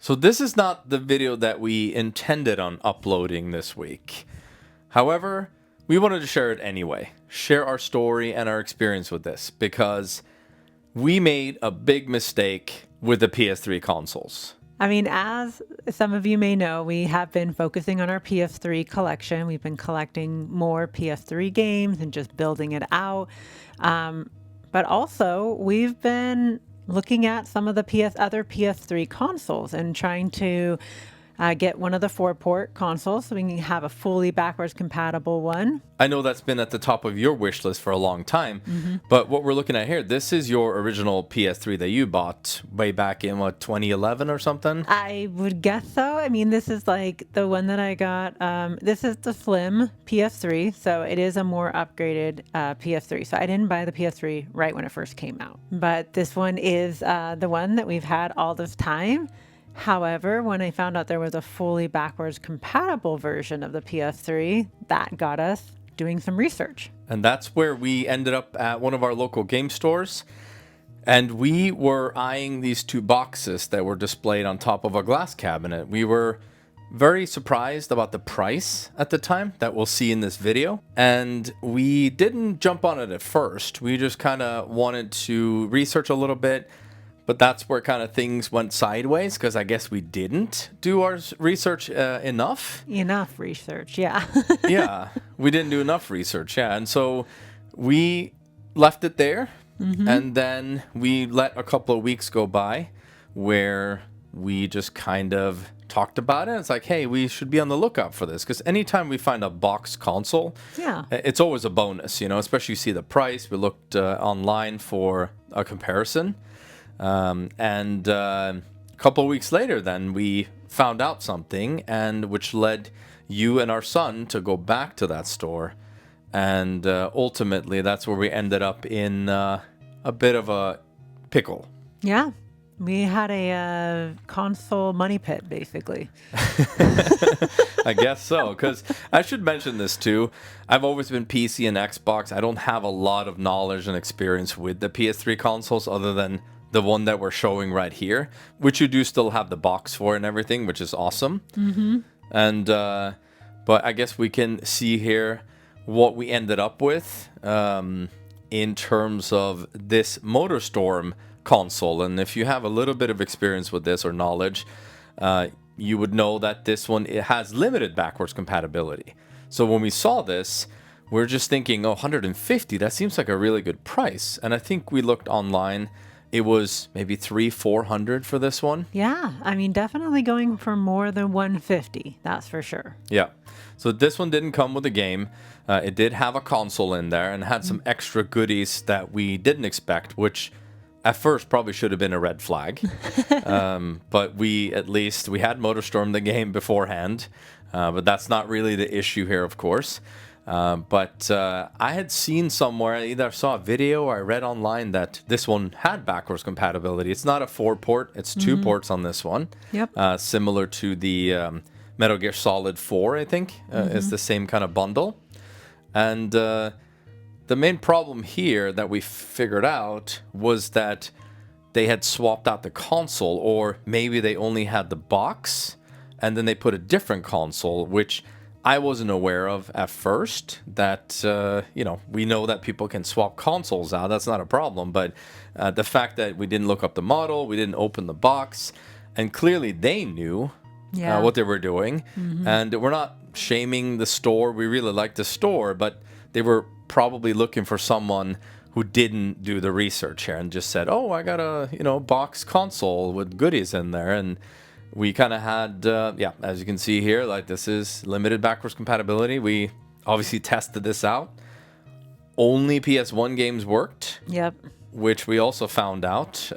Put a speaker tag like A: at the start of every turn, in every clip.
A: So this is not the video that we intended on uploading this week. However, we wanted to share it anyway. Share our story and our experience with this because we made a big mistake with the PS3 consoles.
B: I mean, as some of you may know, we have been focusing on our PS3 collection. We've been collecting more PS3 games and just building it out. But also, we've been looking at some of the other PS3 consoles and trying to get one of the 4-port consoles so we can have a fully backwards compatible one.
A: I know that's been at the top of your wish list for a long time, but what we're looking at here, this is your original PS3 that you bought way back in, 2011 or something?
B: I would guess so. I mean, this is like the one that I got. This is the slim PS3, so it is a more upgraded PS3. So I didn't buy the PS3 right when it first came out, but this one is the one that we've had all this time. However, when I found out there was a fully backwards compatible version of the PS3, that got us doing some research.
A: And that's where we ended up at one of our local game stores. And we were eyeing these two boxes that were displayed on top of a glass cabinet. We were very surprised about the price at the time that we'll see in this video. And we didn't jump on it at first. We just kind of wanted to research a little bit. But that's where kind of things went sideways because I guess we didn't do our research enough.
B: Enough research, yeah.
A: Yeah, we didn't do enough research, yeah. And so we left it there. And then we let a couple of weeks go by where we just kind of talked about it. It's like, hey, we should be on the lookout for this because anytime we find a box console,
B: Yeah.
A: it's always a bonus, especially you see the price. We looked online for a comparison. And a couple of weeks later, then we found out something, and which led you and our son to go back to that store. And ultimately, that's where we ended up in a bit of a pickle.
B: Yeah. We had a console money pit, basically.
A: I guess so, because I should mention this too. I've always been PC and Xbox. I don't have a lot of knowledge and experience with the PS3 consoles other than the one that we're showing right here, which you do still have the box for and everything, which is awesome. And but I guess we can see here what we ended up with in terms of this MotorStorm console. And if you have a little bit of experience with this or knowledge, you would know that this one, it has limited backwards compatibility. So when we saw this, we're just thinking, oh, 150, that seems like a really good price. And I think we looked online. It was maybe $300-400 for this one.
B: Yeah, I mean, definitely going for more than 150, that's for sure.
A: Yeah. So this one didn't come with a game. It did have a console in there and had some extra goodies that we didn't expect, which at first probably should have been a red flag. But we had MotorStorm the game beforehand. But that's not really the issue here, of course. But I had seen somewhere, I either saw a video or I read online that this one had backwards compatibility. It's not a 4-port, it's 2 ports on this one.
B: Yep.
A: Similar to the Metal Gear Solid 4, I think, is the same kind of bundle. And the main problem here that we figured out was that they had swapped out the console, or maybe they only had the box, and then they put a different console, which I wasn't aware of at first. That, we know that people can swap consoles out. That's not a problem. But the fact that we didn't look up the model, we didn't open the box, and clearly they knew what they were doing. And we're not shaming the store. We really like the store, but they were probably looking for someone who didn't do the research here and just said, oh, I got a, box console with goodies in there. And we kind of had, as you can see here, like this is limited backwards compatibility. We obviously tested this out. Only PS1 games worked.
B: Yep.
A: Which we also found out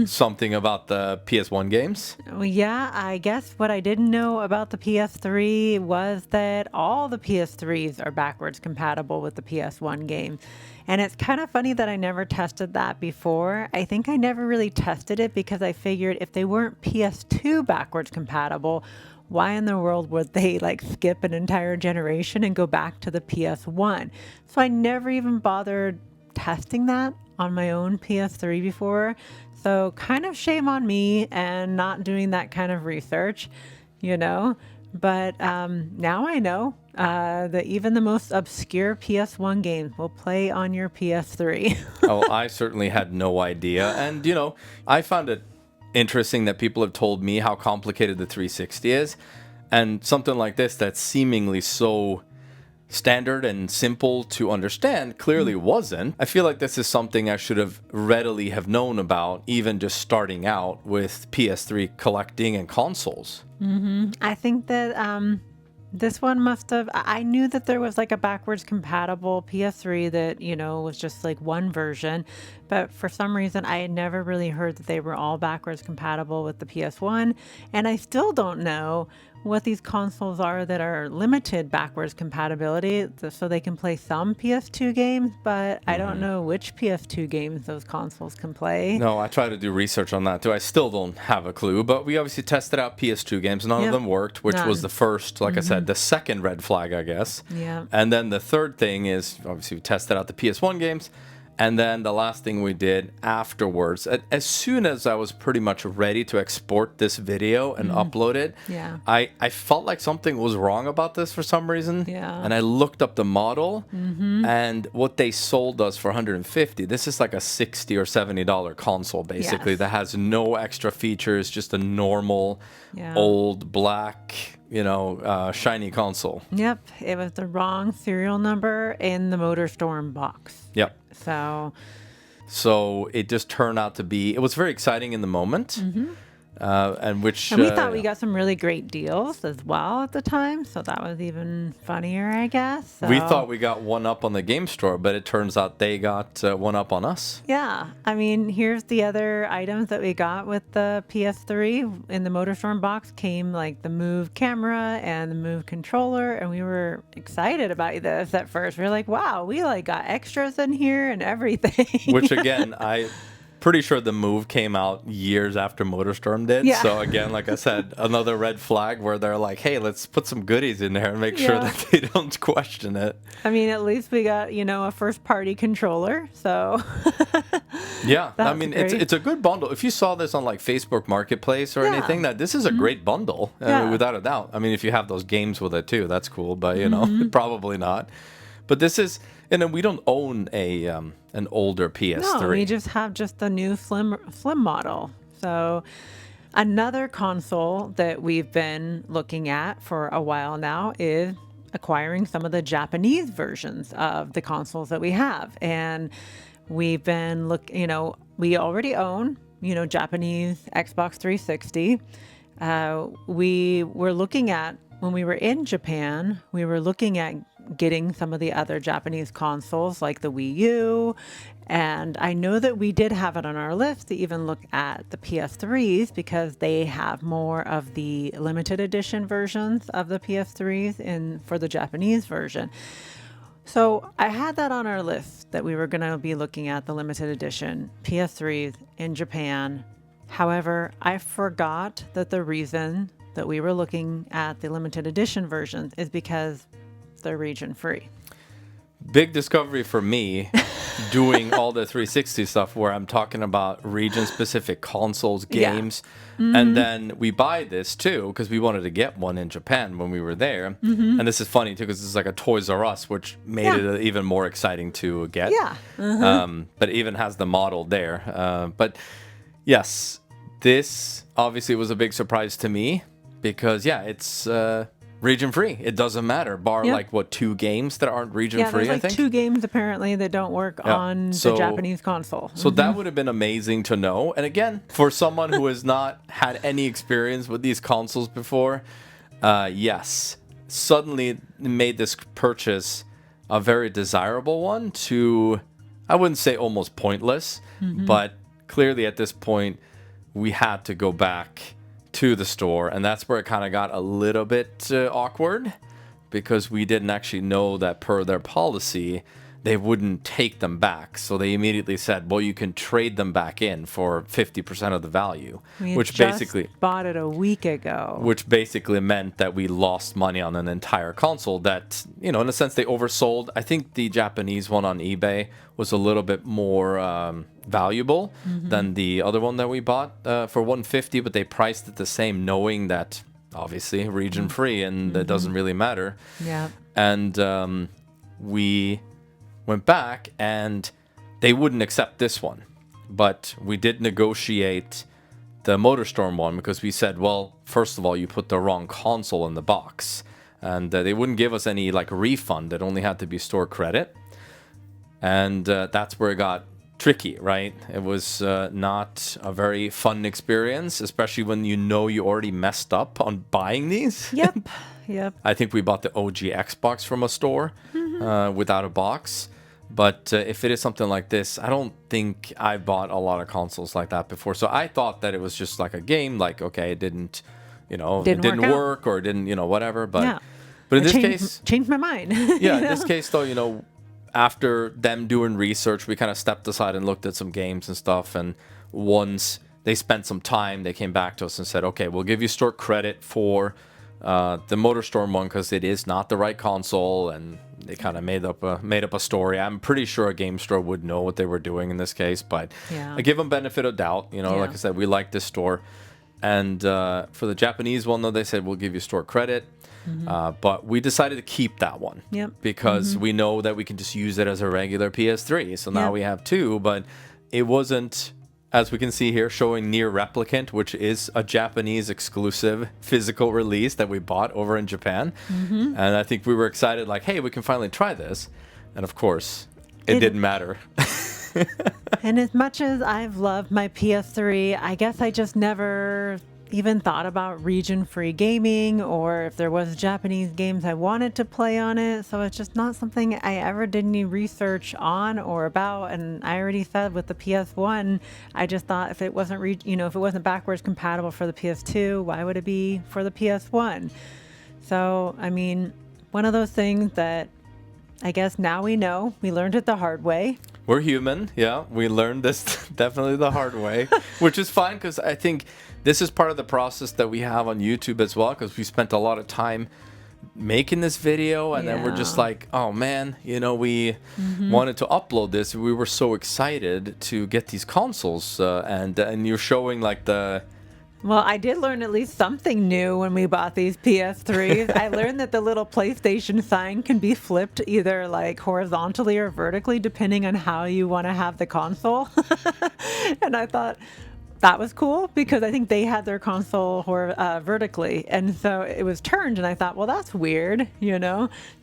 A: something about the PS1 games.
B: Well, yeah, I guess what I didn't know about the PS3 was that all the PS3s are backwards compatible with the PS1 game. And it's kind of funny that I never tested that before. I think I never really tested it because I figured if they weren't PS2 backwards compatible, why in the world would they skip an entire generation and go back to the PS1? So I never even bothered testing that on my own PS3 before. So kind of shame on me and not doing that kind of research, you know. But now I know that even the most obscure PS1 games will play on your PS3.
A: Oh, I certainly had no idea. And, I found it interesting that people have told me how complicated the 360 is. And something like this that's seemingly so standard and simple to understand clearly wasn't. I feel like this is something I should have readily have known about, even just starting out with PS3 collecting and consoles.
B: I think that this one must have. I knew that there was like a backwards compatible PS3 that, was just like one version. But for some reason, I had never really heard that they were all backwards compatible with the PS1. And I still don't know what these consoles are that are limited backwards compatibility so they can play some PS2 games, but I don't know which PS2 games those consoles can play.
A: No, I tried to do research on that too. I still don't have a clue, but we obviously tested out PS2 games. None of them worked, which was the first, like I said, the second red flag, I guess.
B: Yeah.
A: And then the third thing is obviously we tested out the PS1 games. And then the last thing we did afterwards, as soon as I was pretty much ready to export this video and upload it, I felt like something was wrong about this for some reason.
B: Yeah.
A: And I looked up the model and what they sold us for 150. This is like a $60 or $70 console, basically, that has no extra features, just a normal old black, shiny console.
B: Yep. It was the wrong serial number in the MotorStorm box.
A: Yep.
B: So
A: it just turned out to be, it was very exciting in the moment. And
B: we thought we got some really great deals as well at the time, so that was even funnier, I guess. So,
A: we thought we got one up on the game store, but it turns out they got one up on us.
B: Yeah, I mean, here's the other items that we got with the PS3 in the MotorStorm box. Came like the Move camera and the Move controller, and we were excited about this at first. We were like, wow, we like got extras in here and everything.
A: Which again, pretty sure the Move came out years after MotorStorm did.
B: Yeah.
A: So again, like I said, another red flag where they're like, hey, let's put some goodies in there and make sure that they don't question it.
B: I mean, at least we got, a first party controller. So
A: yeah, I mean, it's a good bundle. If you saw this on like Facebook Marketplace or anything, that this is a great bundle, without a doubt. I mean, if you have those games with it too, that's cool, but probably not. But this is, and then we don't own an older PS3.
B: No, we just have the new slim model. So another console that we've been looking at for a while now is acquiring some of the Japanese versions of the consoles that we have. And we've been we already own, Japanese Xbox 360. We were looking at, when we were in Japan, we were looking at getting some of the other Japanese consoles like the Wii U. And I know that we did have it on our list to even look at the PS3s because they have more of the limited edition versions of the PS3s for the Japanese version. So I had that on our list that we were going to be looking at the limited edition PS3s in Japan. However, I forgot that the reason that we were looking at the limited edition versions is because they're region free.
A: Big discovery for me doing all the 360 stuff where I'm talking about region specific consoles, games. And then we buy this too because we wanted to get one in Japan when we were there. And this is funny too because this is like a Toys R Us, which made it even more exciting to get. But it even has the model there. But yes, this obviously was a big surprise to me because it's region free. It doesn't matter, bar like two games that aren't region free.
B: There's like 2 games apparently that don't work on the Japanese console.
A: So that would have been amazing to know. And again, for someone who has not had any experience with these consoles before, yes, suddenly made this purchase a very desirable one to, I wouldn't say almost pointless, but clearly at this point we had to go back to the store, and that's where it kind of got a little bit awkward because we didn't actually know that per their policy they wouldn't take them back. So they immediately said, well, you can trade them back in for 50% of the value,
B: We
A: which
B: just
A: basically
B: bought it a week ago.
A: which basically meant that we lost money on an entire console that, in a sense, they oversold. I think the Japanese one on eBay was a little bit more valuable than the other one that we bought for 150, but they priced it the same, knowing that obviously region free and it doesn't really matter.
B: Yeah.
A: And we went back and they wouldn't accept this one, but we did negotiate the MotorStorm one because we said, well, first of all, you put the wrong console in the box, and they wouldn't give us any like refund. It only had to be store credit, and that's where it got tricky, right? It was not a very fun experience, especially when you already messed up on buying these.
B: Yep. Yep.
A: I think we bought the OG Xbox from a store without a box. But if it is something like this, I don't think I bought a lot of consoles like that before. So I thought that it was just like a game, like, okay, it didn't work or it didn't, whatever. But in this case,
B: changed my mind.
A: yeah, in this case, though, after them doing research, we kind of stepped aside and looked at some games and stuff. And once they spent some time, they came back to us and said, okay, we'll give you store credit for the MotorStorm one because it is not the right console, and they kind of made up a story. I'm pretty sure a game store would know what they were doing in this case, but I give them benefit of doubt. Like I said, we like this store, and for the Japanese one though, they said we'll give you store credit, but we decided to keep that one because we know that we can just use it as a regular PS3. So now we have two, but it wasn't, as we can see here, showing Near Replicant, which is a Japanese exclusive physical release that we bought over in Japan. And I think we were excited, like, hey, we can finally try this. And of course, it didn't matter.
B: And as much as I've loved my PS3, I guess I just never even thought about region-free gaming, or if there was Japanese games I wanted to play on it. So it's just not something I ever did any research on or about. And I already said with the PS1, I just thought if it wasn't if it wasn't backwards compatible for the PS2, why would it be for the PS1? So I mean, one of those things that I guess now we know. We learned it the hard way.
A: We're human. Yeah, we learned this definitely the hard way, which is fine because I think this is part of the process that we have on YouTube as well, because we spent a lot of time making this video, and then we're just like, oh man, we wanted to upload this. We were so excited to get these consoles, and you're showing like the...
B: Well, I did learn at least something new when we bought these PS3s. I learned that the little PlayStation sign can be flipped either like horizontally or vertically, depending on how you want to have the console. And I thought that was cool because I think they had their console vertically. And so it was turned, and I thought, well, that's weird,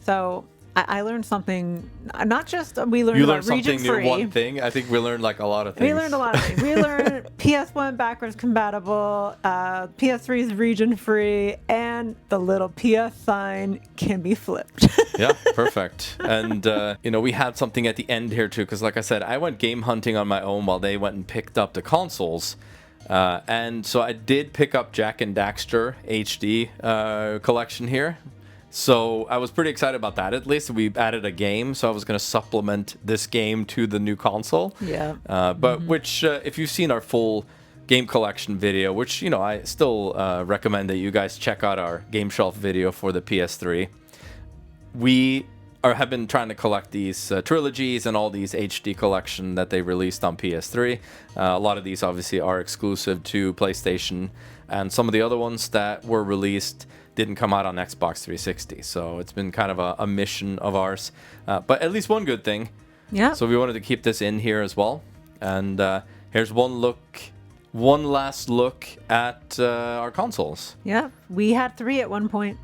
B: So I learned something. Not just we learned about region free.
A: You learned something new. One thing. I think we learned like a lot of things.
B: We learned a lot of things. We learned PS1 backwards compatible, PS3 is region free, and the little PS sign can be flipped.
A: Yeah, perfect. And we had something at the end here too, because like I said, I went game hunting on my own while they went and picked up the consoles. And so I did pick up Jak and Daxter HD collection here. So I was pretty excited about that. At least we added a game, so I was going to supplement this game to the new console.
B: Yeah.
A: But which, if you've seen our full game collection video, which, I still recommend that you guys check out our game shelf video for the PS3. We have been trying to collect these trilogies and all these HD collection that they released on PS3. A lot of these obviously are exclusive to PlayStation, and some of the other ones that were released didn't come out on Xbox 360. So it's been kind of a mission of ours. But at least one good thing.
B: Yeah.
A: So we wanted to keep this in here as well. And here's one last look at our consoles.
B: Yeah. We had 3 at one point.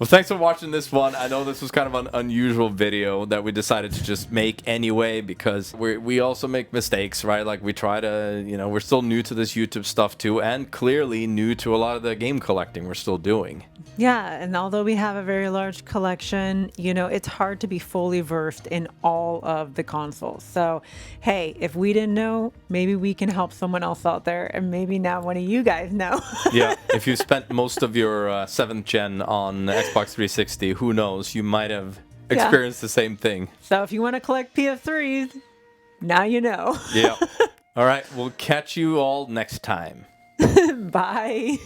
A: Well, thanks for watching this one. I know this was kind of an unusual video that we decided to just make anyway, because we also make mistakes, right? Like we try to, we're still new to this YouTube stuff too, and clearly new to a lot of the game collecting we're still doing.
B: Yeah, and although we have a very large collection, it's hard to be fully versed in all of the consoles. So, hey, if we didn't know, maybe we can help someone else out there, and maybe now one of you guys know.
A: Yeah, if you spent most of your 7th gen on Xbox 360, who knows, you might have experienced the same thing.
B: So if you want to collect PS3s, now you know.
A: Yeah. All right. We'll catch you all next time.
B: Bye.